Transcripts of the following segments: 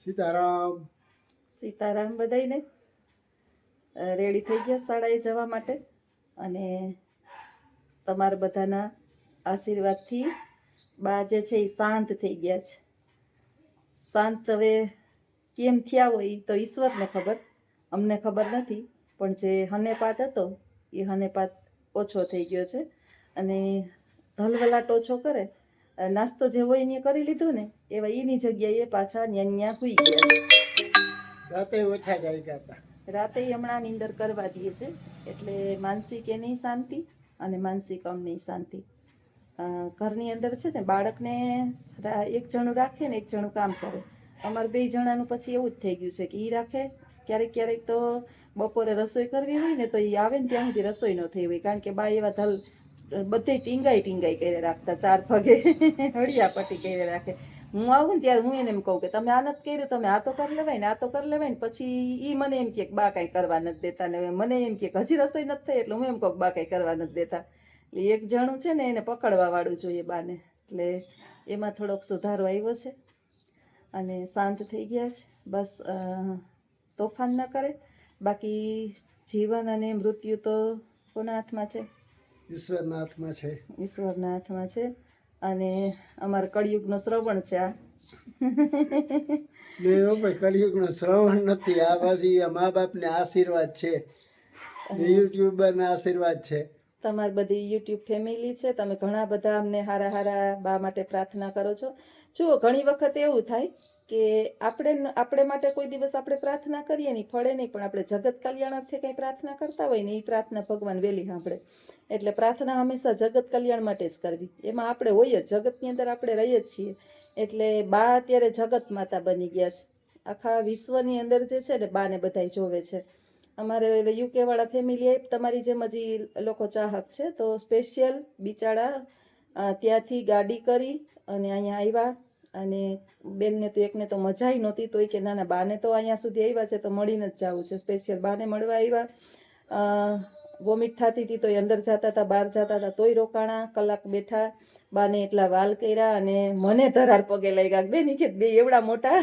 સીતારામ સીતારામ બધાયને રેડી થઈ ગયા શાળાએ જવા માટે અને તમારા બધાના આશીર્વાદથી બા જે છે એ શાંત થઈ ગયા છે. શાંત હવે કેમ થયા હોય એ તો ઈશ્વરને ખબર, અમને ખબર નથી, પણ જે હનેપાત હતો એ હનેપાત ઓછો થઈ ગયો છે અને ધલવલાટ ઓછો કરે. નાસ્તો જે હોય એને કરી લીધો ને એવા એની જગ્યાએ પાછા ન્યા હુઈ ગયા છે. રાતે ઓછા જ આવી ગયા હતા. રાતે હમણાં નીંદર કરવા દે છે એટલે માનસિક એની શાંતિ અને માનસિક અમની શાંતિ. ઘરની અંદર છે ને બાળકને એક જણું રાખે ને એક જણું કામ કરે. અમારે 2 જણાનું પછી એવું જ થઈ ગયું છે કે એ રાખે. ક્યારેક ક્યારેક તો બપોરે રસોઈ કરવી હોય ને તો એ આવે ને ત્યાં સુધી રસોઈ ન થઈ હોય, કારણ કે બા એવા બધે ટીંગાઈ કરી રાખતા, 4 પગે હળિયા પટ્ટી કરી રાખે. હું આવું ને ત્યારે હું એને એમ કહું કે તમે આ નથી કર્યું, તમે આ તો કરી લેવાય ને, આ તો કરી લેવાય ને. પછી એ મને એમ કે બા કાંઈ કરવા નથી દેતા ને મને એમ કે હજી રસોઈ નથી થઈ, એટલે હું એમ કહું બા કાંઈ કરવા નથી દેતા. એટલે એક જણું છે ને એને પકડવા વાળું જોઈએ બાને, એટલે એમાં થોડોક સુધારો આવ્યો છે અને શાંત થઈ ગયા છે. બસ તોફાન ન કરે. બાકી જીવન અને મૃત્યુ તો કોના હાથમાં છે? ઈશ્વરના હાથમાં છે. ઈશ્વરના હાથમાં છે અને અમારા કળિયુગનો શ્રવણ છે આ. કળિયુગનો શ્રવણ નથી આ, પાછી મા બાપને આશીર્વાદ છે, યુટ્યુબરના આશીર્વાદ છે. તમારી બધી યુટ્યુબ ફેમિલી છે, તમે ઘણા બધા અમને હારા બા માટે પ્રાર્થના કરો છો. જુઓ, ઘણી વખત એવું થાય કે આપણે માટે કોઈ દિવસ આપણે પ્રાર્થના કરીએ નહીં, ફળે નહીં, પણ આપણે જગત કલ્યાણાર્થે કંઈ પ્રાર્થના કરતા હોય ને એ પ્રાર્થના ભગવાન વહેલી સાંભળે. એટલે પ્રાર્થના હંમેશા જગત કલ્યાણ માટે જ કરવી. એમાં આપણે હોઈએ જ, જગતની અંદર આપણે રહીએ જ છીએ. એટલે બા અત્યારે જગત માતા બની ગયા છે. આખા વિશ્વની અંદર જે છે ને બાને બધાય જોવે છે. અમારે યુકે વાળા ફેમિલી તમારી જેમ હજી લોકો ચાહક છે, તો સ્પેશિયલ બિચારા ત્યાંથી ગાડી કરી અને અહીંયા આવ્યા. અને બેનને તો એકને તો મજાય નહોતી, તોય કે ના બાને તો અહીંયા સુધી આવ્યા છે તો મળીને જ જવું છે. સ્પેશિયલ બાને મળવા આવ્યા. વોમિટ થતી હતી તોય અંદર જતા હતા, બહાર જતા હતા તોય રોકાણા, કલાક બેઠા. બાને એટલા વાલ કર્યા અને મને ધરાર પગે લાગ્યા. બેન કે બે એવડા મોટા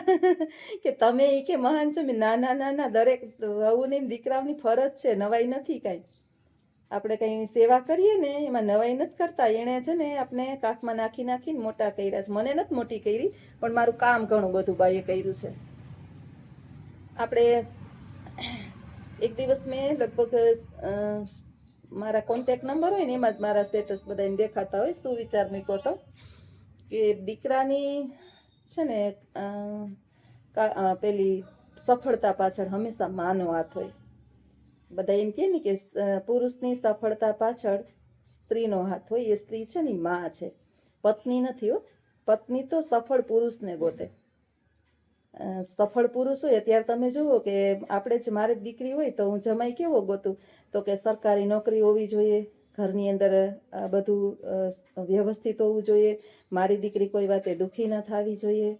કે તમે એ કે મહાન છો. ના દરેક વહુની દીકરાઓની ફરજ છે, નવાઈ નથી કાંઈ. આપણે કંઈ સેવા કરીએ ને એમાં નવાઈ નથી કરતા. એણે છે ને આપણે કાખમાં નાખીને મોટા કર્યા છે. મને નથી મોટી કરી, પણ મારું કામ ઘણું બધું બાઈએ કર્યું છે. આપણે એક દિવસ મેં લગભગ મારા કોન્ટેક્ટ નંબર હોય ને એમાં જ મારા સ્ટેટસ બધાને દેખાતા હોય, સુવિચાર મૂક્યો હતો કે દીકરાની છે ને પેલી સફળતા પાછળ હંમેશા માનો હાથ હોય. બધા એમ કહે ને કે પુરુષની સફળતા પાછળ સ્ત્રીનો હાથ હોય. એ સ્ત્રી છે ને માં છે, પત્ની નથી હો. પત્ની તો સફળ પુરુષને ગોતે. સફળ પુરુષ હોય ત્યારે તમે જુઓ કે આપણે જ, મારે દીકરી હોય તો હું જમાઈ કેવો ગોતું, તો કે સરકારી નોકરી હોવી જોઈએ, ઘરની અંદર બધું વ્યવસ્થિત હોવું જોઈએ, મારી દીકરી કોઈ વાતે દુઃખી ન થવી જોઈએ,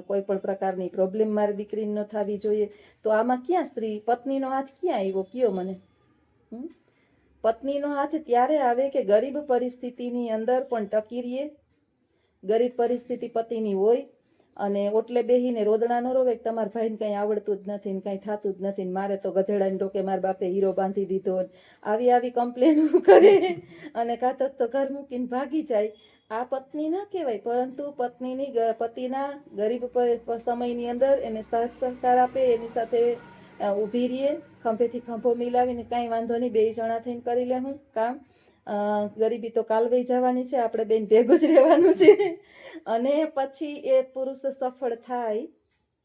કોઈ પણ પ્રકારની પ્રોબ્લેમ મારી દીકરીને ન થવી જોઈએ. તો આમાં ક્યાં સ્ત્રી પત્નીનો હાથ ક્યાં આવ્યો? કયો મને. પત્નીનો હાથ ત્યારે આવે કે ગરીબ પરિસ્થિતિની અંદર પણ ટકી રહીએ. ગરીબ પરિસ્થિતિ પતિની હોય અને ઓટલે બેહીને રોદણા ન રોવે કે તમારા ભાઈને કંઈ આવડતું જ નથી ને કંઈ થતું જ નથી ને મારે તો ગધેડાને ડોકે મારા બાપે હીરો બાંધી દીધો, આવી કમ્પ્લેન કરે અને કાતક તો ઘર મૂકીને ભાગી જાય. આ પત્ની ના કહેવાય, પરંતુ પતિના ગરીબ સમયની અંદર એને સાથ સહકાર આપે, એની સાથે ઊભી રહીએ, ખંભેથી ખંભો મિલાવીને કાંઈ વાંધો નહીં, 2 જણા થઈને કરી લે હું કામ. ગરીબી તો કાલ વહી જવાની છે, આપણે બેન ભેગું જ રહેવાનું છે. અને પછી એ પુરુષ સફળ થાય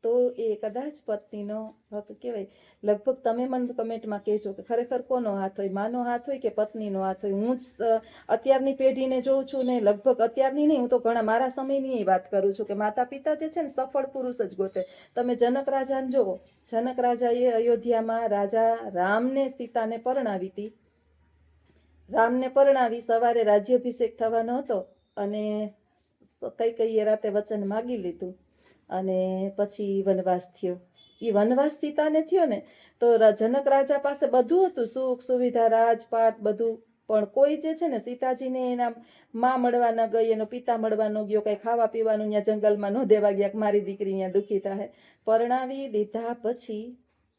તો એ કદાચ પત્નીનો હક કહેવાય. લગભગ તમે મને કમેન્ટમાં કહેજો કે ખરેખર કોનો હાથ હોય, માનો હાથ હોય કે પત્નીનો હાથ હોય. હું જ અત્યારની પેઢીને જોઉં છું ને, લગભગ અત્યારની નહીં, હું તો ઘણા મારા સમયની વાત કરું છું કે માતા પિતા જે છે ને સફળ પુરુષ જ ગોતે. તમે જનક રાજાને જુઓ. જનક રાજાએ અયોધ્યામાં રાજા રામને સીતાને પરણાવી હતી. રામને પરણાવી, સવારે રાજ્યાભિષેક થવાનો હતો અને કઈ રાતે વચન માગી લીધું અને પછી વનવાસ થયો. એ વનવાસ સીતાને થયો ને તો જનક રાજા પાસે બધું હતું, સુખ સુવિધા રાજપાટ બધું, પણ કોઈ જે છે ને સીતાજીને એના માં મળવા ન ગઈ, એનો પિતા મળવા ન ગયો, કંઈ ખાવા પીવાનું ત્યાં જંગલમાં ન દેવા ગયા કે મારી દીકરી ત્યાં દુઃખી થાય. પરણાવી દીધા પછી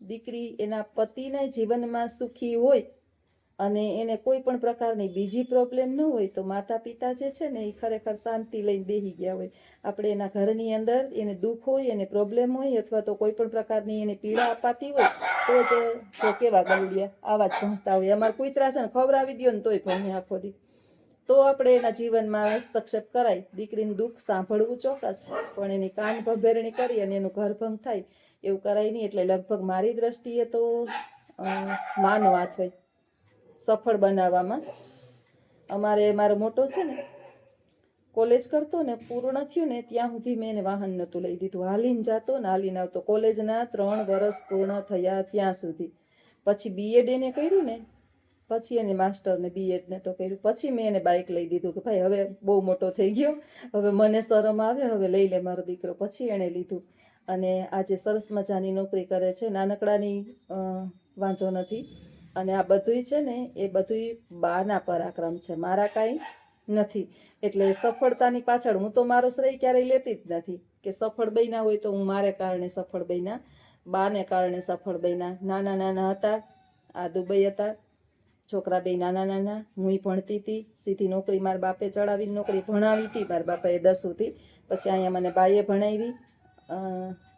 દીકરી એના પતિના જીવનમાં સુખી હોય અને એને કોઈ પણ પ્રકારની બીજી પ્રોબ્લેમ ન હોય તો માતા પિતા જે છે ને એ ખરેખર શાંતિ લઈને બેસી ગયા હોય. આપણે એના ઘરની અંદર એને દુઃખ હોય, એને પ્રોબ્લેમ હોય, અથવા તો કોઈ પણ પ્રકારની એને પીડા અપાતી હોય તો જ જો કેવા ગલુડિયા આવા જ ભણતા હોય. અમારે કૂતરા છે ને ખવડાવી દો ને તોય ભણે આખો દી. તો આપણે એના જીવનમાં હસ્તક્ષેપ કરાય. દીકરીનું દુઃખ સાંભળવું ચોક્કસ, પણ એની કાન ભભેરણી કરી અને એનું ઘર ભંગ થાય એવું કરાય નહીં. એટલે લગભગ મારી દ્રષ્ટિએ તો માનો હાથ હોય સફળ બનાવવામાં. મારો મોટો છે ને કોલેજ કરતો ને પૂર્ણ થયું ને ત્યાં સુધી મેં એને વાહન નહોતું લઈ દીધું. હાલીને જતો ને હાલીને આવતો. કોલેજના 3 વર્ષ પૂર્ણ થયા ત્યાં સુધી. પછી બીએડ એને કર્યું ને, પછી એને માસ્ટરને બીએડને તો કર્યું. પછી મેં એને બાઇક લઈ દીધું કે ભાઈ હવે બહુ મોટો થઈ ગયો, હવે મને શરમ આવે, હવે લઈ લે મારો દીકરો. પછી એણે લીધું અને આજે સરસ મજાની નોકરી કરે છે. નાનકડાની વાંધો નથી. અને આ બધુંય છે ને એ બધુંય બાના પરાક્રમ છે, મારા કાંઈ નથી. એટલે સફળતાની પાછળ હું તો મારો શ્રેય ક્યારેય લેતી જ નથી કે સફળ બન્યા હોય તો હું મારે કારણે સફળ બન્યા, બાને કારણે સફળ બન્યા. નાના નાના હતા, આ દુબઈ હતા, છોકરા બે નાના નાના, હું ભણતી હતી. સીધી નોકરી મારા બાપે ચડાવીને નોકરી ભણાવી હતી મારા બાપાએ 10 સુધી. પછી અહીંયા મને બાઈએ ભણાવી,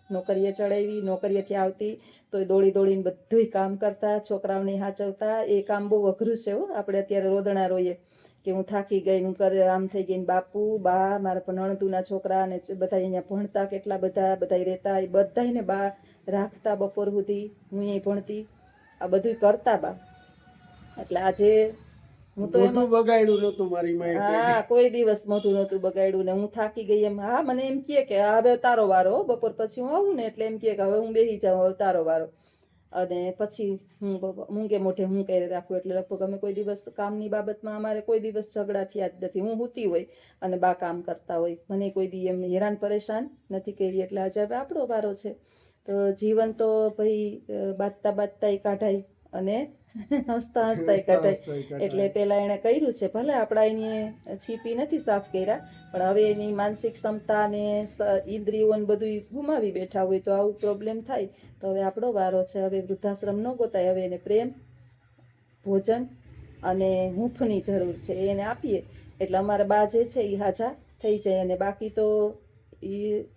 નોકરીએ ચડાવી. નોકરીએથી આવતી તોય દોડી દોડીને બધુંય કામ કરતા, છોકરાઓને સાચવતા. એ કામ બહુ અઘરું છે હો. આપણે અત્યારે રોદણા રોઈએ કે હું થાકી ગઈ, હું કરે આમ થઈ ગઈ. બાપુ બા મારા નણંદુના છોકરા અને બધા અહીંયા ભણતા, કેટલા બધા રહેતા. એ બધાને બા રાખતા બપોર સુધી. હું અહીં ભણતી, આ બધું કરતા બા. એટલે આજે હું તો મોઢું બગાડ્યું નહોતું મારી માએ. હા, કોઈ દિવસ મોઢું નહોતું બગાડ્યું. ને હું થાકી ગઈ એમ હા મને એમ કહે કે હવે તારો વારો, બપોર પછી હું આવું ને એટલે એમ કહે કે હવે હું બેસી જાઉં, હવે તારો વારો. અને પછી હું કે મોઢે હું કરી રાખું. એટલે લગભગ અમે કોઈ દિવસ કામની બાબતમાં અમારે કોઈ દિવસ ઝઘડા થયા જ નથી. હું સૂતી હોય અને બા કામ કરતા હોય, મને કોઈ દી એમ હેરાન પરેશાન નથી કરી. એટલે આજે હવે આપણો વારો છે. તો જીવન તો ભાઈ બાજતા બાજતાય કાઢાય અને હસતા હસતાય કાઢાય. એટલે પેલા એને કર્યું છે, ભલે આપણા એની છીપી નથી સાફ કર્યા, પણ હવે એની માનસિક ક્ષમતા ને ઇન્દ્રિયોને બધું ગુમાવી બેઠા હોય તો આવું પ્રોબ્લેમ થાય. તો હવે આપણો વારો છે. હવે વૃદ્ધાશ્રમ ન ગોતાય, હવે એને પ્રેમ, ભોજન અને હૂંફની જરૂર છે, એને આપીએ એટલે અમારા બા જે છે એ હાજા થઈ જાય. અને બાકી તો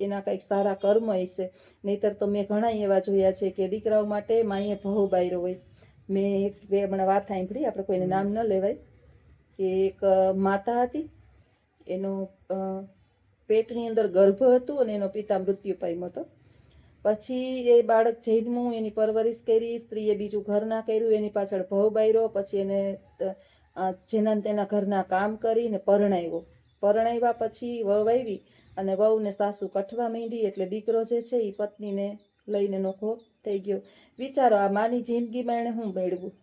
એના કંઈક સારા કર્મ હશે. નહીતર તો મેં ઘણા એવા જોયા છે કે દીકરાઓ માટે માએ ભવ બાયરો હોય. મેં એક બે હમણાં વાત સાંભળી, આપણે કોઈને નામ ન લેવાય, કે એક માતા હતી, એનો પેટની અંદર ગર્ભ હતું અને એનો પિતા મૃત્યુ પામ્યો હતો. પછી એ બાળક જન્મ્યું, એની પરવરિશ કરી, સ્ત્રીએ બીજું ઘર ના કર્યું, એની પાછળ ભવ બાયરો. પછી એને જેના તેના ઘરના કામ કરીને પરણાવ્યા. પછી વહુ આવી અને વહુને સાસુ કઠવા માંડી. એટલે દીકરો જે છે એ પત્નીને લઈને નોખો થઈ ગયો. વિચારો આ માની જિંદગીમાં એણે શું મેળવ્યું.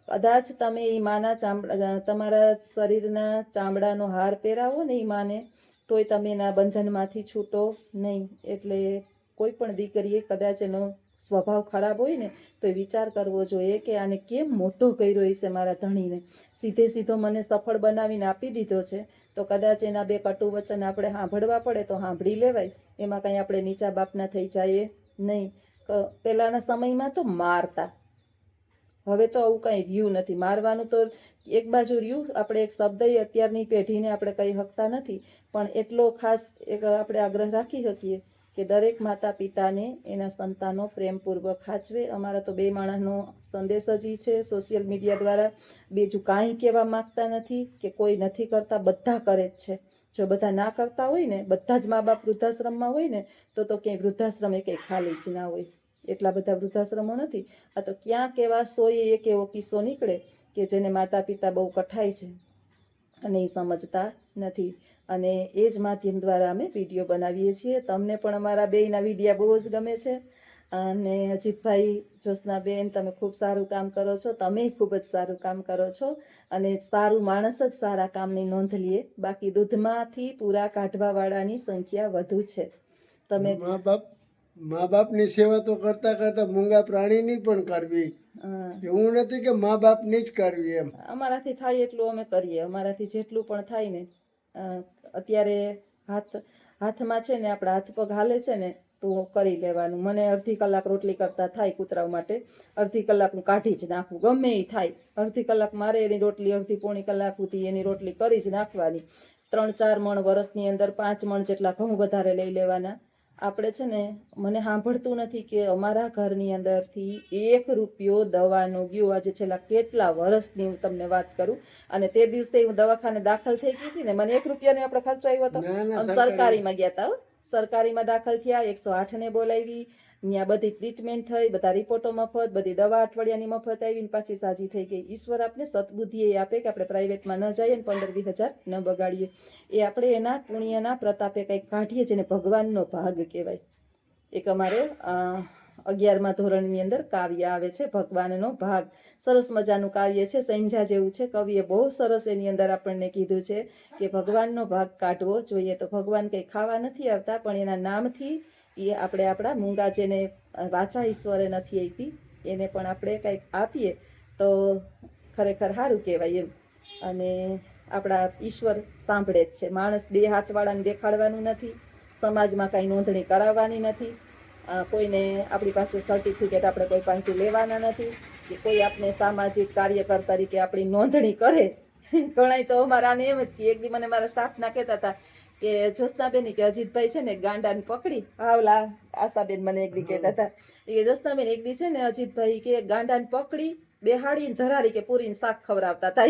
કદાચ તમે એ માના ચામડા, તમારા શરીરના ચામડાનો હાર પહેરાવો ને એ માને, તોય તમે એના બંધનમાંથી છૂટો નહીં. એટલે કોઈ પણ દીકરીએ કદાચ એનો સ્વભાવ ખરાબ હોય ને તો એ વિચાર કરવો જોઈએ કે આને કેમ મોટો કર્યો હશે મારા ધણીને. સીધો મને સફળ બનાવીને આપી દીધો છે, તો કદાચ એના 2 કટુ વચન આપણે સાંભળવા પડે તો સાંભળી લેવાય. એમાં કંઈ આપણે નીચા બાપના થઈ જઈએ નહીં. પહેલાંના સમયમાં તો મારતા, હવે તો આવું કંઈ રહ્યું નથી. મારવાનું તો એક બાજુ રહ્યું, આપણે એક શબ્દ અત્યારની પેઢીને આપણે કહી શકતા નથી, પણ એટલો ખાસ એક આપણે આગ્રહ રાખી શકીએ કે દરેક માતા પિતાને એના સંતાનો પ્રેમપૂર્વક સાચવે. અમારા તો 2 માણસનો સંદેશ જ છે સોશિયલ મીડિયા દ્વારા. બીજું કાંઈ કહેવા માગતા નથી કે કોઈ નથી કરતા, બધા કરે જ છે. જો બધા ના કરતા હોય ને, બધા જ મા બાપ વૃદ્ધાશ્રમમાં હોય ને તો ક્યાંય વૃદ્ધાશ્રમ એ કંઈ ખાલી જ ના હોય. એટલા બધા વૃદ્ધાશ્રમો નથી. આ તો ક્યાંક એવા 100 એક એવો કિસ્સો નીકળે કે જેને માતા પિતા બહુ કઠાય છે અને એ સમજતા નથી. અને એ જ માધ્યમ દ્વારા અમે વિડીયો બનાવીએ છીએ. તમને પણ અમારા બેયના વિડીયા બહુ જ ગમે છે. અને અજીતભાઈ, જ્યોત્સનાબેન, તમે ખૂબ સારું કામ કરો છો. તમે ખૂબ જ સારું કામ કરો છો. અને સારું માણસ જ સારા કામની નોંધ લઈએ. બાકી દૂધમાંથી પૂરા કાઢવા વાળાની સંખ્યા વધુ છે. તમે મા બાપ મા બાપની સેવા તો કરતા કરતા મૂંગા પ્રાણીની પણ કરવી. હા. એવું નથી કે મા બાપની જ કરવી એમ. અમારાથી થાય એટલું અમે કરીએ, અમારાથી જેટલું પણ થાય ને. અત્યારે હાથમાં છે ને આપણા હાથ પગ હાલે છે ને તો કરી લેવાનું. મને અડધી કલાક રોટલી કરતા થાય કૂતરાઓ માટે, અડધી કલાક હું કાઢી જ નાખું, ગમે એ થાય. અડધી કલાક મારે એની રોટલી, અડધી પોણી કલાક સુધી એની રોટલી કરી જ નાખવાની. 3-4 મણ વર્ષની અંદર 5 મણ જેટલા ઘઉં વધારે લઈ લેવાના. આપણે છે ને, મને સાંભળતું નથી કે અમારા ઘરની અંદરથી 1 રૂપિયો દવાનો ગયો. આજે છેલ્લા કેટલા વર્ષની હું તમને વાત કરું. અને તે દિવસે હું દવાખાને દાખલ થઈ ગઈ હતી ને, મને 1 રૂપિયાનો આપણે ખર્ચો આવ્યો હતો. ના, ના, અમે સરકારીમાં ગયા હતા. સરકારીમાં દાખલ થયા, 108 ને બોલાવી, ત્યાં બધી ટ્રીટમેન્ટ થઈ, બધા રિપોર્ટો મફત, બધી દવા અઠવાડિયાની મફત આવી ને પાછી સાજી થઈ ગઈ. ઈશ્વર આપણે સદબુદ્ધિ એ આપે કે આપણે પ્રાઇવેટમાં ન જઈએ ને 15-20 હજાર ન બગાડીએ. એ આપણે એના પુણ્યના પ્રતાપે કંઈક કાઢીએ, જેને ભગવાનનો ભાગ કહેવાય. એક અમારે 11મા ધોરણની અંદર કાવ્ય આવે છે, ભગવાનનો ભાગ. સરસ મજાનું કાવ્ય છે, સમજા જેવું છે. કવિએ બહુ સરસ એની અંદર આપણને કીધું છે કે ભગવાનનો ભાગ કાઢવો જોઈએ. તો ભગવાન કંઈ ખાવા નથી આવતા, પણ એના નામથી એ આપણે આપણા મૂંગા જેને વાચા ઈશ્વરે નથી આપી, એને પણ આપણે કંઈક આપીએ તો ખરેખર સારું કહેવાય એમ. અને આપણા ઈશ્વર સાંભળે જ છે. માણસ 2 હાથવાળાને દેખાડવાનું નથી, સમાજમાં કાંઈ નોંધણી કરાવવાની નથી, કોઈને આપણી પાસે સર્ટિફિકેટ આપણે કોઈ પાસેથી લેવાના નથી, કે કોઈ આપણે સામાજિક કાર્યકર તરીકે આપણી નોંધણી કરે. ઘણાય તો અમારાને એમ જ કે, એક દી મને મારા સ્ટાફના કહેતા હતા કે જ્યોત્સનાબેન કે અજીતભાઈ છે ને ગાંડાને પકડી, હાવલા આશાબેન મને એક દી કહેતા હતા કે જ્યોત્સનાબેન એક દી છે ને અજીતભાઈ કે ગાંડાને પકડી બેહાડીને ધરારી કે પૂરીને શાક ખવડાવતા હતા.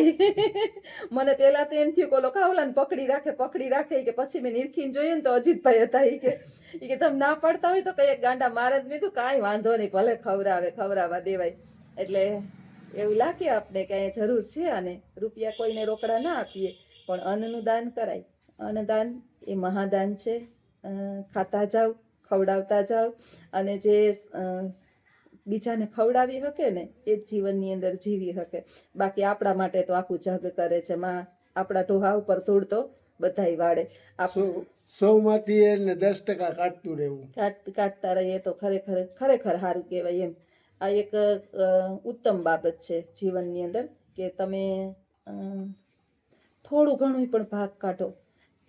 મને પેલા તો એમ થયું કોલો કાવલાને પકડી રાખે કે પછી મેં નિરખીને જોયું ને તો અજીતભાઈ હતા. કે તમે ના પાડતા હોય તો કઈ ગાંડા મારે જ. મેં કીધું કાંઈ વાંધો નહીં, ભલે ખવડાવવા દેવાય. એટલે એવું લાગે આપને કે અહીંયા જરૂર છે અને રૂપિયા કોઈને રોકડા ના આપીએ, પણ અન્નનું દાન કરાય. અન્નદાન એ મહાદાન છે. ખાતા જાવ, ખવડાવતા જાવ, અને જે બીજાને ખવડાવી શકે ને એ જ જીવનની અંદર જીવી શકે. બાકી આપણા માટે તો આખું જગ કરે છે. આપણા ઢોહા ઉપર ધૂળ તો બધાય વાળે. આપણું 100માંથી એને 10% કાઢતું રહેવું. કાઢતા રહીએ તો ખરેખર સારું કહેવાય એમ. આ એક ઉત્તમ બાબત છે જીવનની અંદર કે તમે થોડું ઘણું પણ ભાગ કાઢો.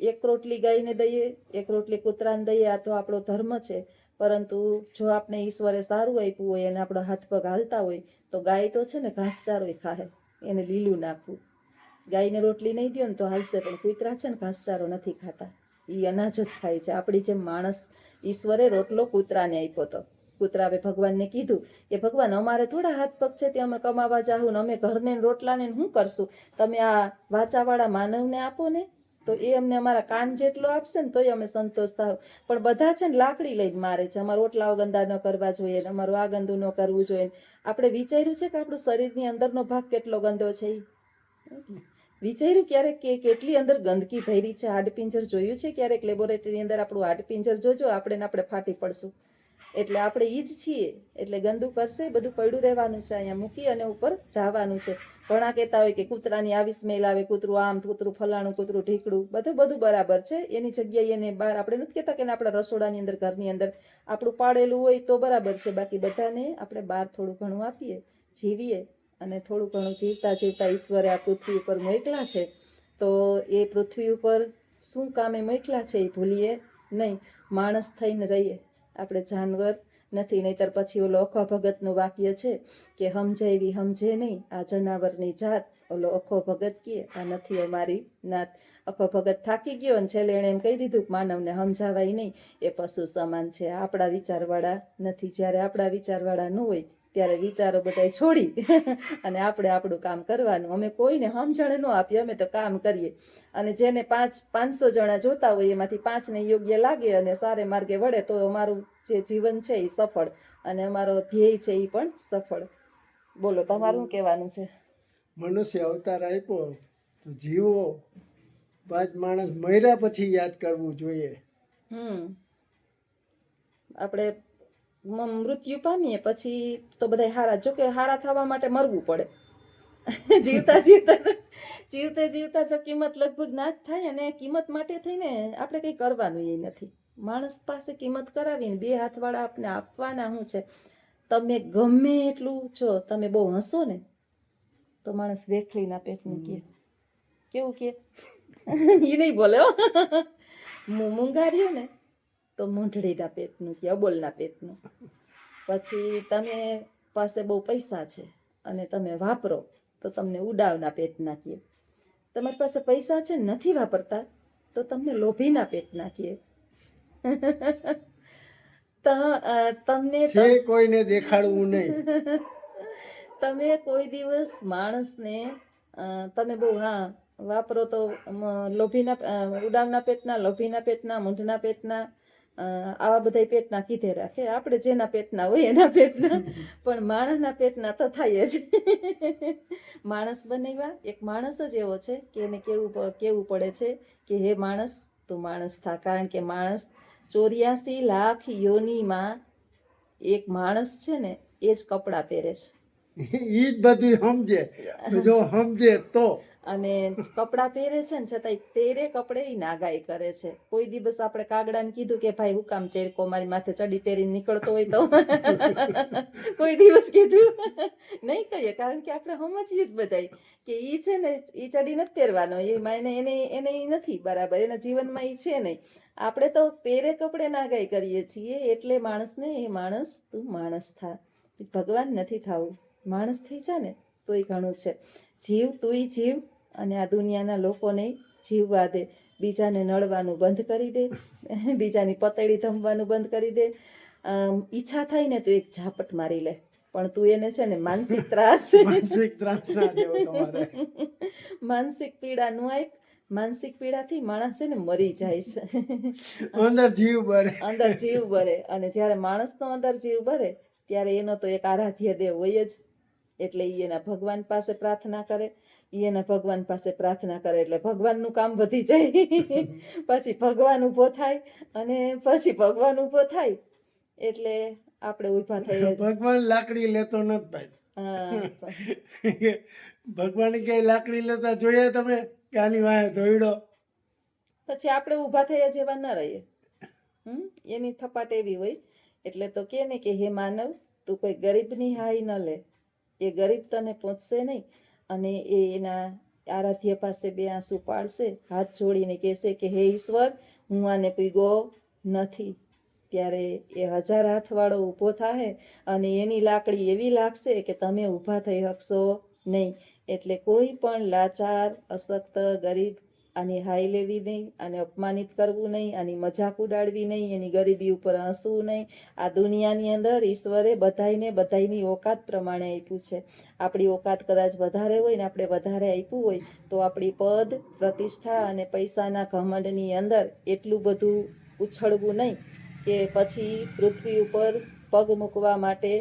1 રોટલી ગાયને દઈએ, 1 રોટલી કૂતરાને દઈએ, આ તો આપણો ધર્મ છે. પરંતુ જો આપણે ઈશ્વરે સારું આપ્યું હોય અને આપણો હાથ પગ હાલતા હોય તો ગાય તો છે ને ઘાસચારોય ખાહે. એને લીલું નાખવું. ગાયને રોટલી નહીં દો ને તો હાલશે, પણ કૂતરા છે ને ઘાસચારો નથી ખાતા, એ અનાજ જ ખાય છે. આપણી જેમ માણસ, ઈશ્વરે રોટલો કૂતરાને આપ્યો હતો. કૂતરાએ ભગવાનને કીધું કે ભગવાન અમારે થોડા હાથ પગ છે, તે અમે કમાવા જાહું ને અમે ઘરને રોટલાને શું કરશું, તમે આ વાચાવાળા માનવને આપો ને તો એ અમને અમારા કાન જેટલો આપશે ને તોય અમે સંતોષ થાવ. પણ બધા છે ને લાકડી લઈને મારે છે, અમારા ઓટલાઓ ગંદા ન કરવા જોઈએ, અમારું આ ગંદુ ન કરવું જોઈએ. આપણે વિચાર્યું છે કે આપણું શરીરની અંદરનો ભાગ કેટલો ગંદો છે? વિચાર્યું ક્યારેક કે કેટલી અંદર ગંદકી ભરી છે? હાડપિંજર જોયું છે ક્યારેક? લેબોરેટરીની અંદર આપણું હાડપિંજર જોજો, આપણે ફાટી પડશું. એટલે આપણે ઈ જ છીએ. એટલે ગંદુ કરશે બધું પડ્યું રહેવાનું છે, અહીંયા મૂકી અને ઉપર જવાનું છે. ઘણા કહેતા હોય કે કૂતરાની આવી સ્મેલ આવે, કૂતરું આમ, કૂતરું ફલાણું, કૂતરું ઢીકડું, બધું બરાબર છે. એની જગ્યાએ એને બહાર, આપણે નથી કહેતા કે આપણા રસોડાની અંદર, ઘરની અંદર આપણું પાડેલું હોય તો બરાબર છે. બાકી બધાને આપણે બહાર થોડું ઘણું આપીએ, જીવીએ. અને થોડું ઘણું જીવતા ઈશ્વરે આ પૃથ્વી ઉપર મોકલા છે, તો એ પૃથ્વી ઉપર શું કામે મોકલા છે એ ભૂલીએ નહીં. માણસ થઈને રહીએ, આપણે જાનવર નથી. નહીતર પછી ઓલો અખો ભગતનું વાક્ય છે કે સમજે એવી સમજે નહીં આ જનાવરની જાત. ઓલો અખો ભગત કહે આ નથી અમારી નાત. અખો ભગત થાકી ગયો અને છેલ્લે એણે એમ કહી દીધું કે માનવને સમજાવાય નહીં, એ પશુ સમાન છે, આપણા વિચારવાળા નથી. જ્યારે આપણા વિચારવાળા ન હોય ત્યારે વિચારો બધાય છોડી અને આપણે આપણું કામ કરવાનું. અમે કોઈને સમજણ ન આપીએ, અમે તો કામ કરીએ. અને જેને 500 જણા જોતા હોય એમાંથી 5ને યોગ્ય લાગે અને સારે માર્ગે વળે તો અમારું જે જીવન છે એ સફળ, અને અમારો ધ્યેય છે એ પણ સફળ. બોલો, તમારું શું કહેવાનું છે? મનુષ્ય અવતાર આપ્યો તો જીવો. 5 માણસ મર્યા પછી યાદ કરવું જોઈએ. આપણે મૃત્યુ પામીએ પછી તો બધા હારા. જોકે હારા થવા માટે મરવું પડે. જીવતા તો કિંમત લગભગ ના જ થાય, અને કિંમત માટે થઈને આપણે કંઈ કરવાનું એ નથી. માણસ પાસે કિંમત કરાવીને 2 હાથવાળા આપને આપવાના શું છે. તમે ગમે એટલું જો તમે બહુ હસો ને તો માણસ વેખલીના પેટનું કહે. કેવું કે એ નહીં બોલે હો. મૂંગાર્યું ને તો મૂંઢળીના પેટનું કે અબોલના પેટનું. પછી તમે પાસે બહુ પૈસા છે અને તમે વાપરો તો તમને ઉડાવના પેટના કહે. તમારી પાસે પૈસા છે નથી વાપરતા તો તમને લોભીના પેટના કહે. તમને છે કોઈને દેખાડવું નહીં. તમે કોઈ દિવસ માણસને તમે બહુ વાપરો તો ઉડાવના પેટના, લોભીના પેટના, મૂંઢના પેટના, આવા બધા પેટના કીધે રાખે. આપણે જેના પેટના હોય એના પેટના, પણ માણસના પેટના તો થાય જ. માણસ બનવા એક માણસ જ એવો છે કે એને કેવું પડે છે કે હે માણસ તું માણસ થા. કારણ કે માણસ 84 લાખ યોનીમાં એક માણસ છે ને એ જ કપડાં પહેરે છે. ઈ જ બધું સમજે, જો સમજે તો. અને કપડાં પહેરે છે ને છતાંય પહેરે કપડે ઈ નાગાઈ કરે છે. કોઈ દિવસ આપણે કાગડાને કીધું કે ભાઈ હું કામ ચેરકો મારી માથે ચડી પહેરીને નીકળતો હોય તો કોઈ દિવસ કીધું નહીં કહીએ. કારણ કે આપણે સમજીએ જ બધાય કે ઈ છે ને ઈ ચડી નથી પહેરવાનો, એને ઈ નથી બરાબર, એના જીવનમાં ઈ છે નહીં. આપણે તો પહેરે કપડે નાગાઈ કરીએ છીએ. એટલે માણસને એ માણસ તું માણસ થા. ભગવાન નથી થવું, માણસ થઈ જા ને તોય ઘણું છે. જીવ તુંય જીવ અને આ દુનિયાના લોકોને જીવવા દે. બીજાને નડવાનું બંધ કરી દે, બીજાની પતેડી ધમવાનું બંધ કરી દે. ઈચ્છા થાય ને તો એક ઝાપટ મારી લે, પણ તું એને છે ને માનસિક ત્રાસ ના દેવો તમારે. માનસિક પીડા નું આપ. માનસિક પીડાથી માણસ છે ને મરી જાય છે. અંદર જીવ બરે. અંદર જીવ બરે. અને જ્યારે માણસનો અંદર જીવ બરે ત્યારે એનો તો એક આરાધ્ય દેવ હોય જ. એટલે ઈ એના ભગવાન પાસે પ્રાર્થના કરે, એના ભગવાન પાસે પ્રાર્થના કરે એટલે ભગવાનનું કામ વધી જાય. પછી ભગવાન ઊભો થાય અને પછી ભગવાન ઊભો થાય એટલે આપણે ઊભા થઈએ. ભગવાન લાકડી લેતો નથી ભાઈ. ભગવાન ક્યાંય લાકડી લેતા જોઈએ તમે કે આની વાંહે ધોઈડો? પછી આપણે ઊભા થયા જેવા ન રહીએ. એની થપાટ એવી હોય. એટલે તો કે ને કે હે માનવ તું કોઈ ગરીબની હાઈ ન લે. એ ગરીબ તને પહોંચશે નહીં. અને એ એના આરાધ્ય પાસે 2 આંસુ પાડશે, હાથ જોડીને કહેશે કે હે ઈશ્વર હું આને પીગો નથી. ત્યારે એ 1000 હાથવાળો ઊભો થાય અને એની લાકડી એવી લાગશે કે તમે ઊભા થઈ શકશો નહીં. એટલે કોઈ પણ લાચાર, અશક્ત, ગરીબ આની હાઈ લેવી નહીં, આને અપમાનિત કરવું નહીં, આની મજાક ઉડાડવી નહીં, એની ગરીબી ઉપર હસવું નહીં. આ દુનિયાની અંદર ઈશ્વરે બધાયની ઓકાત પ્રમાણે આપ્યું છે. આપણી ઓકાત કદાચ વધારે હોય ને આપણે વધારે આપ્યું હોય તો આપણી પદ, પ્રતિષ્ઠા અને પૈસાના ઘમંડની અંદર એટલું બધું ઉછળવું નહીં કે પછી પૃથ્વી ઉપર પગ મૂકવા માટે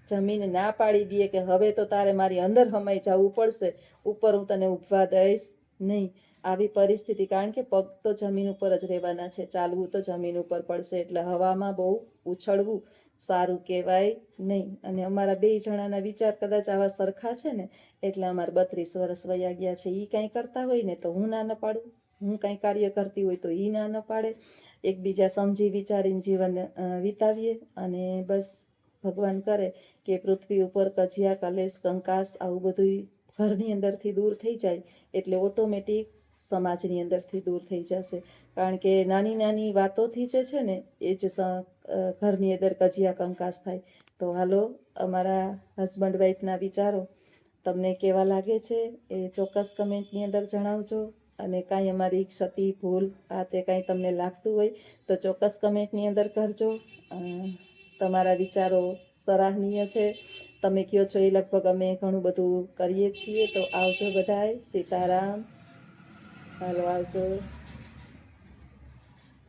જમીન ના પાડી દઈએ કે હવે તો તારે મારી અંદર હમાઈ જવું પડશે, ઉપર હું તને ઊભવા દઈશ નહીં. આવી પરિસ્થિતિ, કારણ કે પગ તો જમીન ઉપર જ રહેવાના છે, ચાલવું તો જમીન ઉપર પડશે. એટલે હવામાં બહુ ઉછળવું સારું કહેવાય નહીં. અને અમારા 2 જણાના વિચાર કદાચ આવા સરખા છે ને એટલે અમારે 32 વર્ષ વયા ગયા છે. એ કાંઈ કરતા હોય ને તો હું ના ન પાડું, હું કાંઈ કાર્ય કરતી હોય તો એ ના ન પાડે. એકબીજા સમજી વિચારીને જીવન વિતાવીએ. અને બસ ભગવાન કરે કે પૃથ્વી ઉપર કજિયા, કલેશ, કંકાસ આવું બધું ઘરની અંદરથી દૂર થઈ જાય એટલે ઓટોમેટિક સમાજની અંદરથી દૂર થઈ જશે. કારણ કે નાની નાની વાતોથી જે છે ને એ જ ઘરની અંદર કજિયા કંકાસ થાય. તો હાલો, અમારા હસબન્ડ વાઈફના વિચારો તમને કેવા લાગે છે એ ચોક્કસ કમેન્ટની અંદર જણાવજો. અને કાંઈ અમારી ક્ષતિ, ભૂલ આ તે કાંઈ તમને લાગતું હોય તો ચોક્કસ કમેન્ટની અંદર કરજો. તમારા વિચારો સરાહનીય છે. તમે કહો છો એ લગભગ અમે ઘણું બધું કરીએ છીએ. તો આવજો બધાય. સીતારામ. હાલો આવજો.